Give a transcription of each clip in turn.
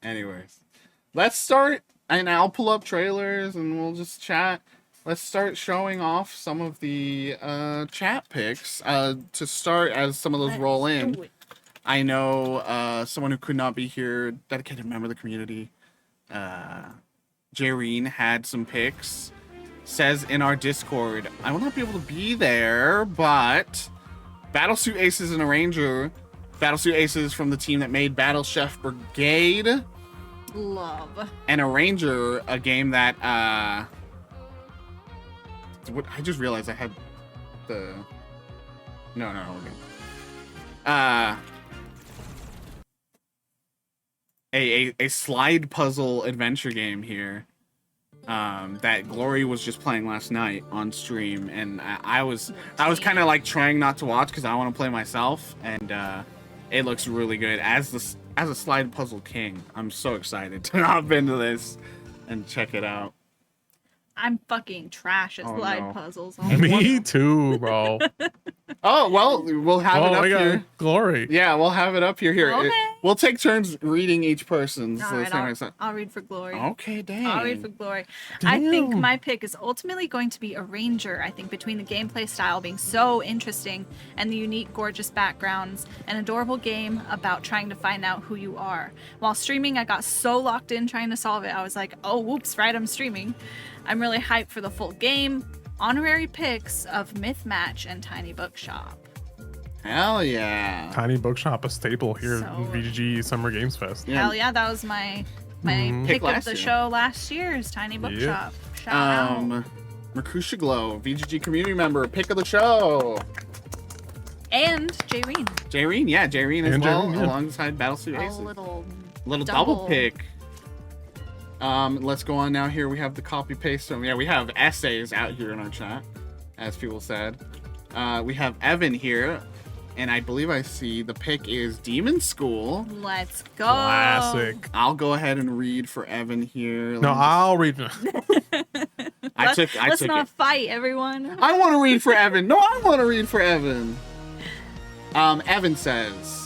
Anyways, let's start, and I'll pull up trailers and we'll just chat. Let's start showing off some of the chat picks to start as some of those roll in. I know someone who could not be here, dedicated member of the community, Jareen, had some picks. Says in our Discord, I will not be able to be there, but Battlesuit Aces and a Ranger. Battlesuit Aces from the team that made Battle Chef Brigade. Love. And a Ranger, a game that I just realized I had the no we're good. A slide puzzle adventure game here that Glory was just playing last night on stream, and I was kind of like trying not to watch because I want to play myself, and it looks really good as a slide puzzle king. I'm so excited to hop into this and check it out. I'm fucking trash at slide puzzles. Me too, bro. Oh, well, we'll have it up here. Glory. Yeah, we'll have it up here. Okay. We'll take turns reading each person's. All right, I'll read for Glory. Okay, dang. I'll read for Glory. Damn. I think my pick is ultimately going to be a Ranger. I think between the gameplay style being so interesting and the unique, gorgeous backgrounds, an adorable game about trying to find out who you are. While streaming, I got so locked in trying to solve it, I was like, oh, whoops, right, I'm streaming. I'm really hyped for the full game. Honorary picks of Myth Match and Tiny Bookshop. Hell yeah. Tiny Bookshop, a staple here So- in VGG Summer Games Fest. Yeah. Hell yeah, that was my pick of the show last year's Tiny Bookshop. Shout out. Mercusha Glow, VGG community member, pick of the show. And Jayreen. Jayreen, yeah, Jayreen as And well, Jayreen, yeah. alongside Battlesuit A Aces. little Little double. double pick. Let's go on now. Here we have the copy paste. So yeah, we have essays out here in our chat, as people said. We have Evan here, and I believe I see the pick is Demonschool. Let's go. Classic. I'll go ahead and read for Evan here. No, I'll read. I took Let's not it. fight, everyone. I want to read for Evan. No, I want to read for Evan. Evan says,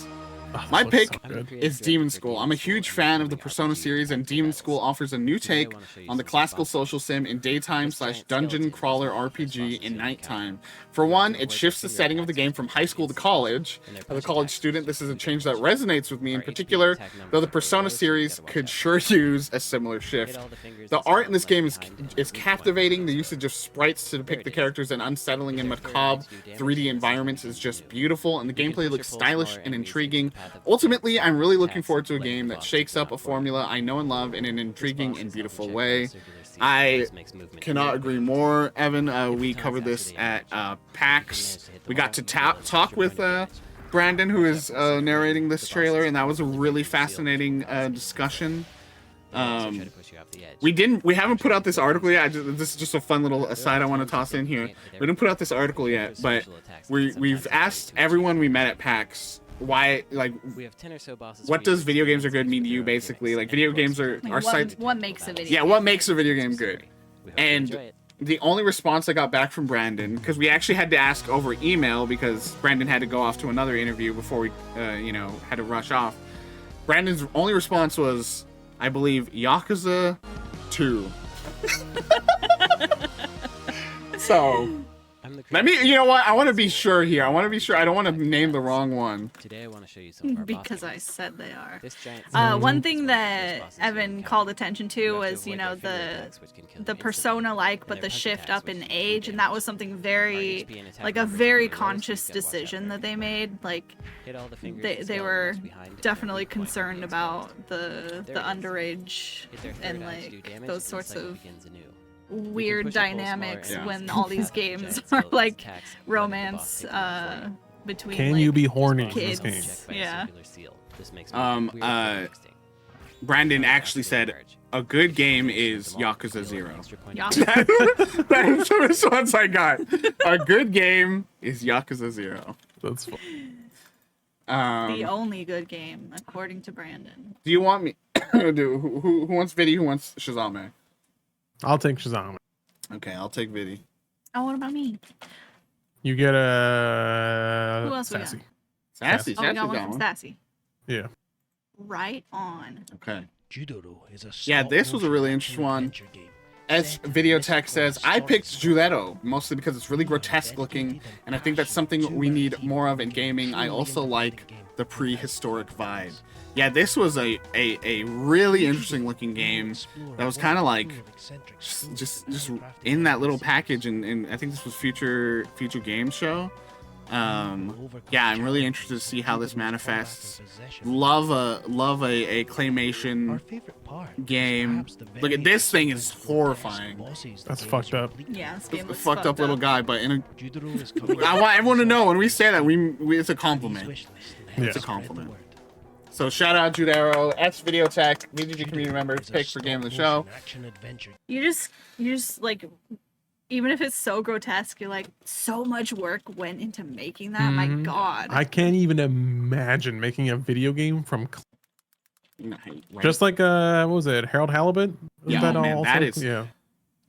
my pick is Demonschool. I'm a huge fan of the Persona series, and Demonschool offers a new take on the classical social sim in daytime / dungeon crawler RPG in nighttime. For one, it shifts the setting of the game from high school to college. As a college student, this is a change that resonates with me in particular, though the Persona series could sure use a similar shift. The art in this game is captivating. The usage of sprites to depict the characters in unsettling and macabre 3D environments is just beautiful, and the gameplay looks stylish and intriguing. Ultimately, I'm really looking forward to a game that shakes up a formula I know and love in an intriguing and beautiful way. I cannot agree more, Evan. We covered this at PAX. We got to talk with Brandon, who is narrating this trailer, and that was a really fascinating discussion. We haven't put out this article yet. This is just a fun little aside I want to toss in here. We didn't put out this article yet, but we've asked everyone we met at PAX why, like, what does video games are good mean to you, basically? Like, video games are our site. What makes a video? Yeah, what makes a video game good? And the only response I got back from Brandon, because we actually had to ask over email because Brandon had to go off to another interview before we, had to rush off. Brandon's only response was, I believe, Yakuza 2. So, let me, you know what? I want to be sure here. I don't want to name the wrong one. Today I want to show you some of our Because boss I said they are. This giant One thing that Evan called attention to was, the persona-like, but the shift up in age, and that was something very, like, a very conscious decision that they made. Like, they were definitely concerned about the underage and, like, those sorts of weird dynamics when all these games are like romance between Can like, you be horny in kids. this game? Yeah. Brandon actually said a good game is Yakuza 0. Yakuza. That is the response I got. A good game is Yakuza 0. That's fun. The only good game, according to Brandon. Do you want me? Who wants Viddy? Who wants Shazame? I'll take Shazam. Okay, I'll take Viddy. Oh, what about me? You get a Who else we got? Sassy. Sassy. Oh, we Sassy got one got from one. Sassy. Yeah. Right on. Okay. Judero is a Yeah, this was a really interesting one. As Videotech says, I picked Judero mostly because it's really grotesque looking, and I think that's something we need more of in gaming. I also like the prehistoric vibe. Yeah, this was a really interesting looking game that was kind of like just in that little package, and I think this was Future Game Show. Yeah, I'm really interested to see how this manifests. Love a claymation game. Look at this thing, is horrifying. That's fucked up. Yeah, this game A looks fucked up little guy, but in a, I I want everyone to know when we say that we it's a compliment. Yeah. It's a compliment. So shout out Judero, S Videotech, VGG community members, pick for game of the show. You just like, even if it's so grotesque, you're like, so much work went into making that. My God. I can't even imagine making a video game from No, right. just like what was it, Harold Halibut? Yeah, that oh, man, also? that is- yeah.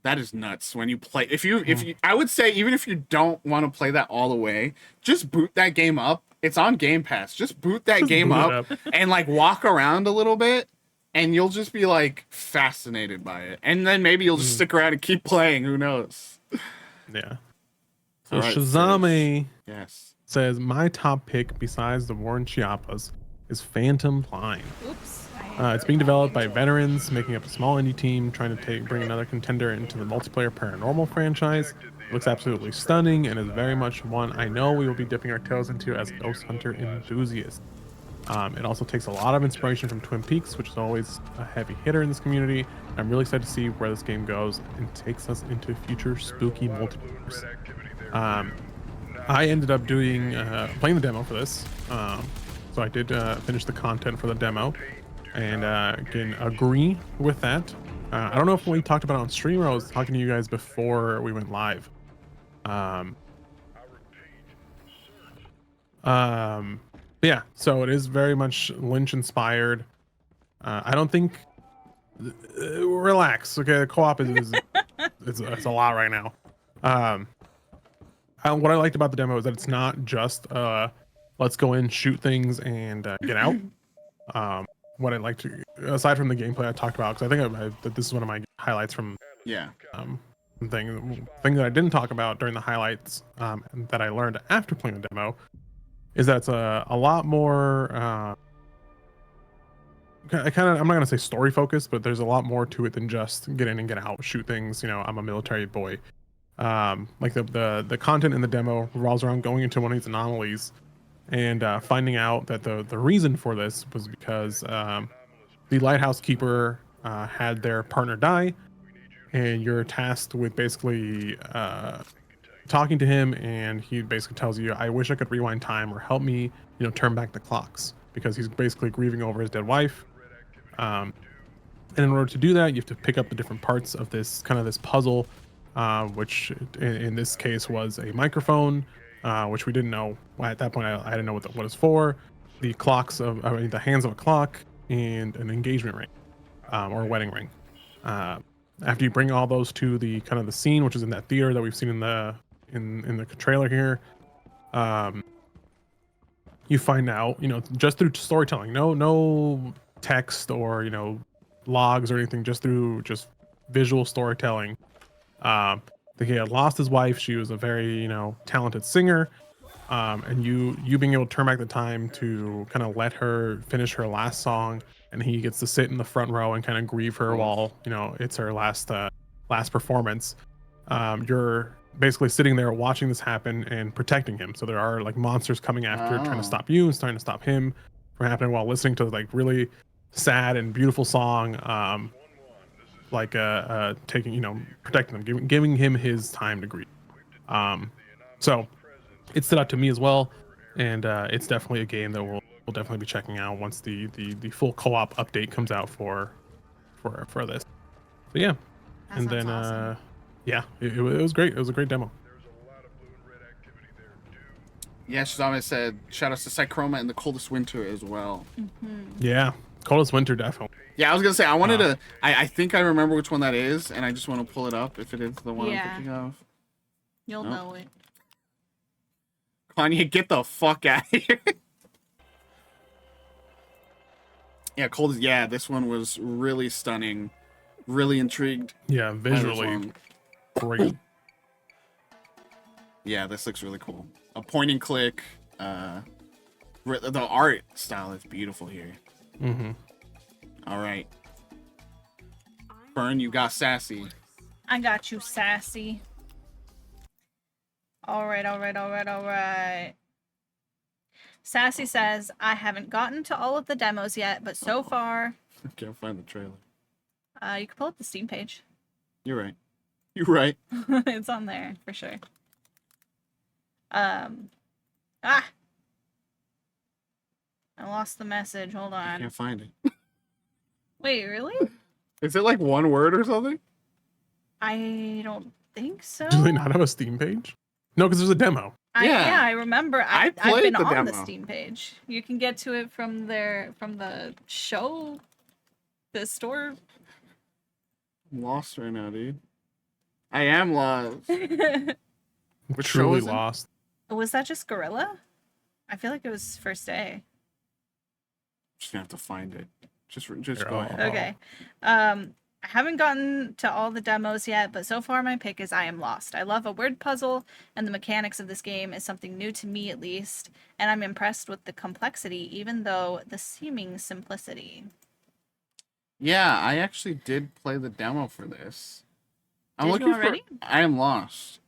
That is nuts. When you play, if you, I would say even if you don't want to play that all the way, just boot that game up. It's on Game Pass. Just boot that game boot it up and like walk around a little bit, and you'll just be like fascinated by it. And then maybe you'll just stick around and keep playing. Who knows? Yeah. So All right, Shazame Yes. says my top pick besides the War and Chiapas is Phantom Line. Oops. It's being developed by veterans making up a small indie team trying to bring another contender into the multiplayer paranormal franchise. It looks absolutely stunning and is very much one I know we will be dipping our toes into as Ghost Hunter enthusiasts. It also takes a lot of inspiration from Twin Peaks, which is always a heavy hitter in this community. I'm really excited to see where this game goes and takes us into future spooky multiverse. I ended up doing playing the demo for this, so I did finish the content for the demo, and can agree with that. I don't know if we talked about it on stream or I was talking to you guys before we went live. Yeah, so it is very much Lynch inspired. I don't think relax, okay? The co-op is it's a lot right now. What I liked about the demo is that it's not just let's go in, shoot things, and get out. What I liked, aside from the gameplay I talked about, because I think that this is one of my highlights from Yeah. thing that I didn't talk about during the highlights, and that I learned after playing the demo, is that it's a lot more I'm not gonna say story focused, but there's a lot more to it than just get in and get out, shoot things. You know, I'm a military boy. Like the content in the demo revolves around going into one of these anomalies and finding out that the reason for this was because the lighthouse keeper had their partner die, and you're tasked with basically talking to him, and he basically tells you, I wish I could rewind time or help me, turn back the clocks, because he's basically grieving over his dead wife. And in order to do that, you have to pick up the different parts of this puzzle, which in this case was a microphone, which we didn't know at that point. I didn't know what it's for. The the hands of a clock, and an engagement ring, or a wedding ring. After you bring all those to the the scene, which is in that theater that we've seen in the trailer here, you find out, just through storytelling, no text or logs or anything, just through visual storytelling, that he had lost his wife. She was a very talented singer, and you being able to turn back the time to let her finish her last song, and he gets to sit in the front row and grieve her while it's her last performance. You're basically sitting there watching this happen and protecting him. So there are monsters coming after, trying to stop you and trying to stop him from happening, while listening to really sad and beautiful song, taking protecting them, giving him his time to grieve. So it stood out to me as well, and it's definitely a game that we'll definitely be checking out once the full co-op update comes out for this. So yeah, That and sounds then awesome. yeah, it was great. It was a great demo. Yeah, Shazame said, shout outs to Psychroma and the Coldest Winter as well. Yeah, Coldest Winter definitely. Yeah, I was gonna say, I wanted to, I think I remember which one that is, and I just want to pull it up if it is the one I'm thinking of. You'll know it. Kanye, get the fuck out of here. Yeah, Coldest. Yeah, this one was really stunning. Really intrigued. Yeah, by this visually one. great. Yeah, this looks really cool. A point and click. The art style is beautiful here. Mm-hmm. All right. Fern, you got sassy. I got you, sassy. All right. Sassy says, I haven't gotten to all of the demos yet, but so far... I can't find the trailer. You can pull up the Steam page. You're right. You're right. It's on there, for sure. I lost the message. Hold I on. can't find it. Wait, really? Is it like one word or something? I don't think so. Do they not have a Steam page? No, because there's a demo. Yeah. I remember. I've played been the on the demo. Steam page. You can get to it from the show, the store. I'm lost right now, dude. I am lost. Which show Truly is it? lost. Was that just Gorilla? I feel like it was first day. Just gonna have to find it. Just Here, go ahead. Okay. I haven't gotten to all the demos yet, but so far my pick is I Am Lost. I love a word puzzle, and the mechanics of this game is something new to me at least, and I'm impressed with the complexity, even though the seeming simplicity. Yeah, I actually did play the demo for this. Did you already? I Am Lost.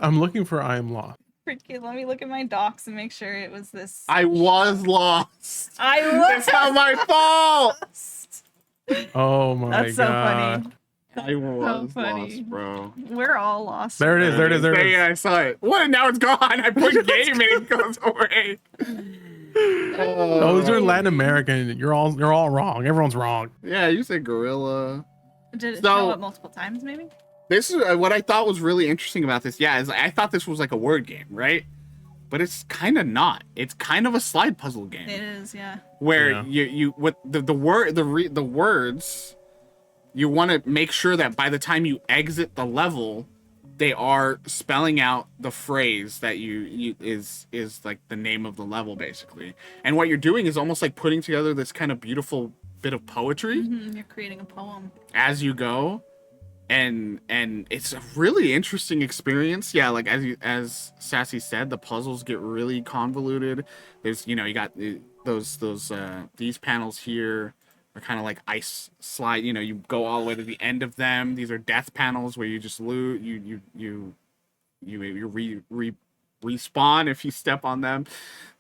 I'm looking for I Am Lost. Freaking, let me look at my docs and make sure it was this. I was lost. I was It's not my fault. lost. Oh my That's so god. funny. I was funny. lost, bro. We're all lost. There it is. There it is. There it is. Yeah, I saw it. What? Now it's gone. I put game and it goes away. Oh, those are Latin American. You're all wrong. Everyone's wrong. Yeah, you said gorilla. Did it So- show up multiple times, maybe? This is what I thought was really interesting about this. Yeah, is I thought this was like a word game, right? But it's kind of not. It's kind of a slide puzzle game It is, yeah. where Yeah. you with the words, you want to make sure that by the time you exit the level, they are spelling out the phrase that you is like the name of the level basically. And what you're doing is almost like putting together this kind of beautiful bit of poetry You're creating a poem. as you go. And it's a really interesting experience. Yeah, like as Sassy said, the puzzles get really convoluted. There's you got these panels here are kind of like ice slide. You go all the way to the end of them. These are death panels where you just loot. You respawn if you step on them.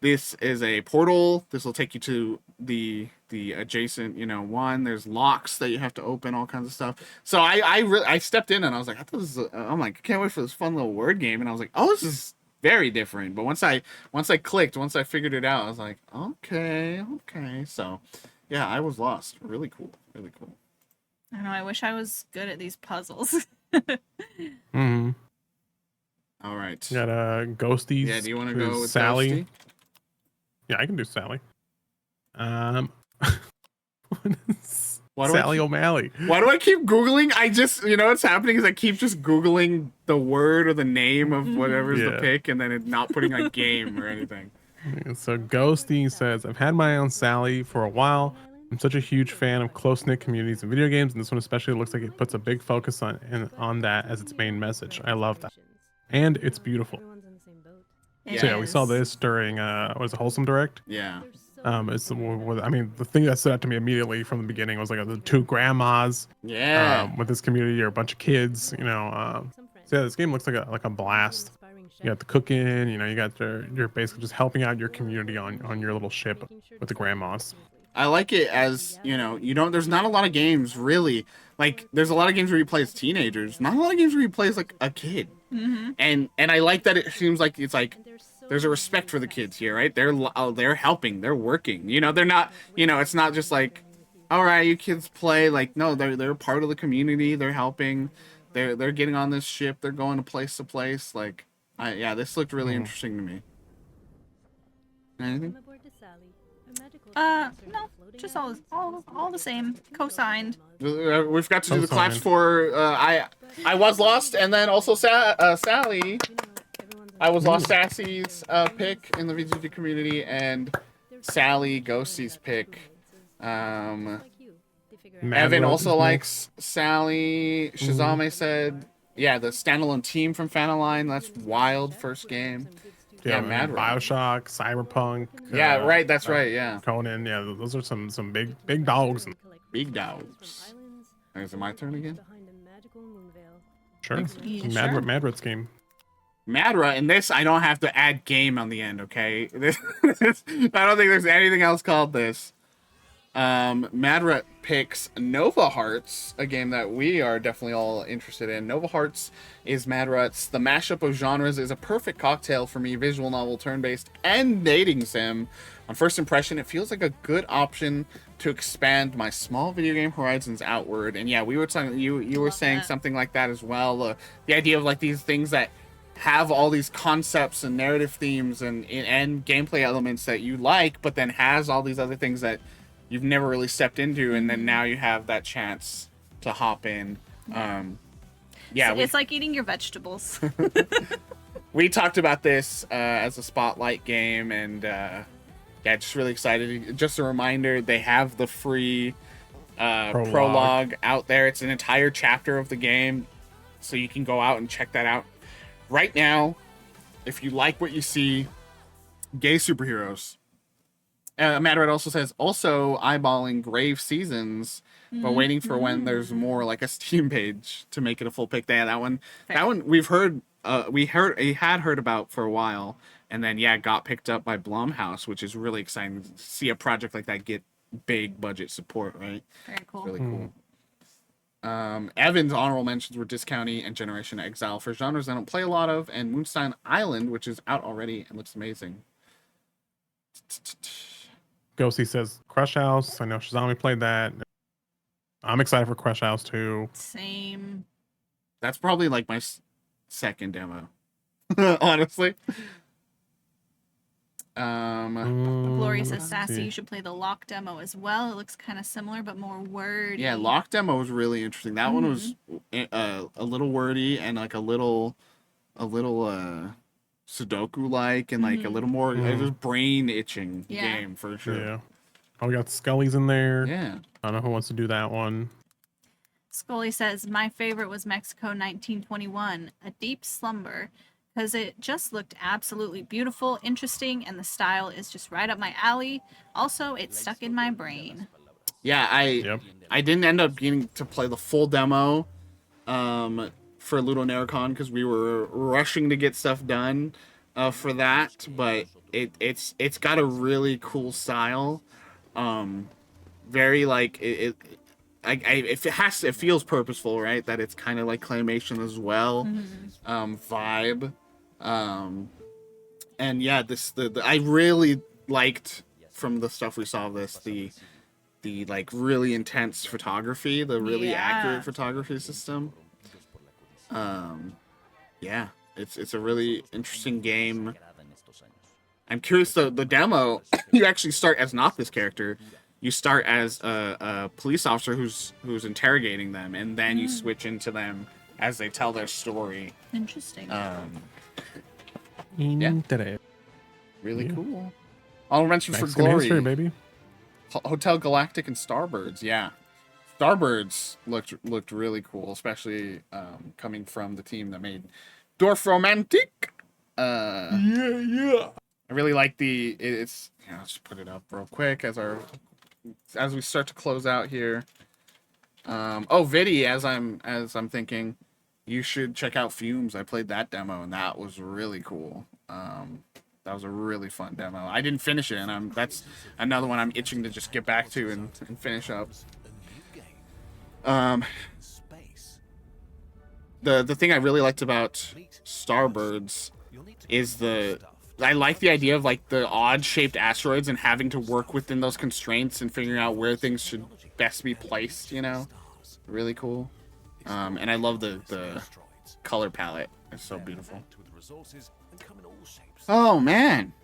This is a portal. This will take you to the adjacent one. There's locks that you have to open, all kinds of stuff. So I stepped in and I was like, I'm like, I can't wait for this fun little word game. And I was like, oh, this is very different. But once I figured it out, I was like, okay. So yeah, I was lost. Really cool. I don't know, I wish I was good at these puzzles. Mm-hmm. All right. Got Ghosties. Yeah, do you want to who's go with Sally? Ghosty? Yeah, I can do Sally. Why do Sally O'Malley. Why do I keep Googling? I just, what's happening is I keep just Googling the word or the name of whatever's the Yeah. pick and then it not putting like game or anything. So Ghosty says, I've had my own Sally for a while. I'm such a huge fan of close-knit communities and video games, and this one especially looks like it puts a big focus on that as its main message. I love that. And it's beautiful. It So yeah, we saw is. this during was it Wholesome Direct? Yeah. It's the thing that stood out to me immediately from the beginning was like the two grandmas Yeah. with this community or a bunch of kids, so yeah, this game looks like a blast. You got the cooking, you got you're basically just helping out your community on your little ship with the grandmas. I like it as, there's not a lot of games really. Like, there's a lot of games where you play as teenagers. Not a lot of games where you play as like a kid. Mm-hmm. And I like that it seems like it's like there's a respect for the kids here, right? They're helping, they're working. They're not, it's not just like, all right, you kids play. Like, no, they're part of the community. They're helping. They're getting on this ship. They're going to place. Like, this looked really interesting to me. Anything? No, just all the same. Co-signed. We've got to do the claps Fine. for I was lost, and then also Sally. I was lost Sassy's pick in the VGG community, and Sally, Ghosty's pick. Evan Madra also is likes Sally. Shazame said, yeah, the standalone team from Fanaline. That's wild. First game. Yeah, and Madra. Bioshock, Cyberpunk. Yeah, right. That's right. Yeah. Conan. Yeah, those are some big dogs. Big dogs. Is it my turn again? Sure. Yeah, Madrat's game. Madra, in this, I don't have to add game on the end, okay? I don't think there's anything else called this. Madra picks Nova Hearts, a game that we are definitely all interested in. Nova Hearts is Madrat's. The mashup of genres is a perfect cocktail for me. Visual novel, turn-based, and dating sim. On first impression, it feels like a good option to expand my small video game horizons outward. And yeah, we were talking. You were saying something like that as well. The idea of like these things that have all these concepts and narrative themes and gameplay elements that you like, but then has all these other things that you've never really stepped into, and then now you have that chance to hop in. Yeah, it's like eating your vegetables. We talked about this as a spotlight game, and yeah, just really excited. Just a reminder, they have the free prologue out there. It's an entire chapter of the game, so you can go out and check that out. Right now, if you like what you see, gay superheroes. Matt Red also says, also eyeballing Grave Seasons, but waiting for when there's more like a Steam page to make it a full pick. Yeah, that one we've heard, we had heard about for a while, and then yeah, got picked up by Blumhouse, which is really exciting to see a project like that get big budget support, right? Very cool. Really cool. Evan's honorable mentions were Discounty and Generation Exile for genres I don't play a lot of, and Moonstone Island, which is out already and looks amazing. Ghosty says Crush House. I know Shazami played that. I'm excited for Crush House too. Same. That's probably like my second demo, honestly. Glory says Sassy, you should play the Lock demo as well. It looks kind of similar but more wordy. Yeah, Lock demo was really interesting. That one was a little wordy and like a little Sudoku like, and like a little more it was brain itching game for sure. Yeah. Oh, we got Scully's in there. Yeah. I don't know who wants to do that one. Scully says, my favorite was Mexico 1921, A Deep Slumber, because it just looked absolutely beautiful, interesting, and the style is just right up my alley. Also, it stuck in my brain. Yeah, I didn't end up getting to play the full demo for Ludo Narracon because we were rushing to get stuff done for that, but it's got a really cool style. Very like it feels purposeful, right? That it's kind of like claymation as well, vibe. And yeah, I really liked from the stuff we saw of this the like really intense photography, the really accurate photography system. Yeah, it's a really interesting game. I'm curious though, the demo, you actually start as not this character. You start as a police officer who's interrogating them, and then you switch into them as they tell their story. Interesting. Really cool. I'll mention for Mexican Glory, history, baby. Hotel Galactic and Starbirds. Yeah, Starbirds looked really cool, especially coming from the team that made Dorf Romantic. I really like it's. Yeah, let's just put it up real quick as we start to close out here. Vidi, as I'm thinking, you should check out Fumes. I played that demo and that was really cool. That was a really fun demo. I didn't finish it, and that's another one I'm itching to just get back to and finish up. The thing I really liked about Starbirds is I like the idea of like the odd shaped asteroids and having to work within those constraints and figuring out where things should best be placed, you know? Really cool. And I love the color palette. It's so beautiful. Oh man.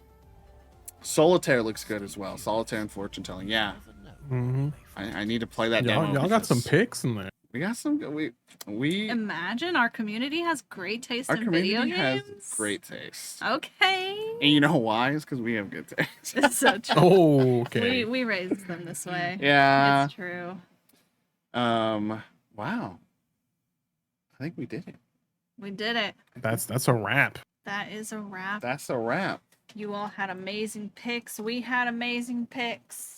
Solitaire looks good as well. Solitaire and fortune telling. Yeah. I need to play that demo. Y'all got some picks in there. We got some. We imagine our community has great taste our in video community games. has great taste. Okay. And you know why? It's because we have good taste. It's so true. Oh, okay. We raised them this way. Yeah. It's true. Wow. I think we did it. We did it. That's a wrap. That is a wrap. That's a wrap. You all had amazing picks. We had amazing picks.